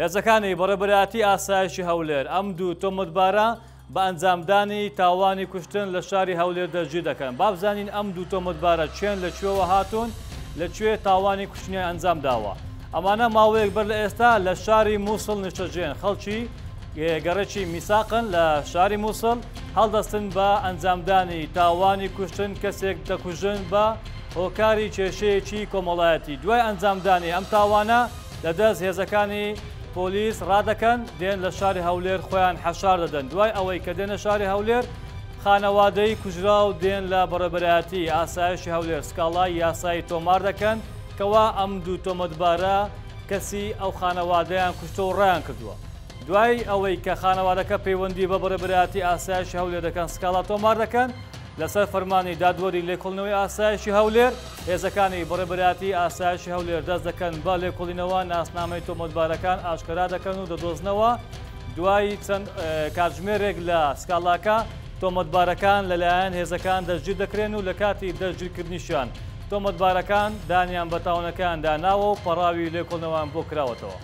هێزەکانی بەڕێبەرایەتی ئاسایشی هەولێر ئەم دوو تۆمەتبارە بە ئەنجامدانی تاوانی کوشتن لە شاری هەولێر دەرگیر دەکەن. با بزانین ئەم دوو تۆمەتبارە چێن لەکوێوە هاتوون، لەکوێ تاوانی کوشتنیان ئەنجام داوە. ئەمانە ماوەیەک بەر لە ئێستا لە شاری مووسڵ نیشتەجێن. خەڵکی گەڕێکی میساقن لە شاری مووسڵ هەڵدەستن بە ئەنجامدانی تاوانی کوشتن کەسێک دەکوژن بە هۆکاری کێشەیەکی کۆمەڵایەتی. دوای ئەنجامدانی ئەم تاوانە لەدەست هێزەکانی پۆلیس ڕادەکەن دێن لە شاری هەولێر خۆیان حەشار دەدەن. دوای ئەوەی کە دێنە شاری هەولێر خانەوادەی کوژرا و دێن لە بەڕێبەرایەتی ئاسایشی هەولێر سکاڵای یاسایی تۆمار دەکەن کەوا ئەم دوو تۆمەتبارە کەسی ئەو خانەوادەیان کوشتە و ڕیان کردووە. دوای ئەوەی کە خانەوادەکە پەیوەندی بە بەڕێبەرایەتی ئاسایشی هەولێر دەکەن سکاڵا تۆمار دەکەن لەسەر فەرمانی دادوەری لێکۆڵینەوەی ئاسایشی هەولێر هێزەکانی بەڕێبەرایەتی ئاسایشی هەولێر دەست دەکەن بە لێکۆڵینەوە ناسنامەی تۆمەتبارەکان ئاشکرا دەکەن و دەدۆزنەوە. دوای چەند کاتژمێرێک لە سکاڵاکە تۆمەتبارەکان لەلایەن هێزەکان دەستگیر دەکرێن و لە کاتی دەستگیرکردنیشیان تۆمەتبارەکان دانیان بە تاوانەکان داناوە و پەڕاوی لێکۆڵینەوەیان بۆ کراوەتەوە.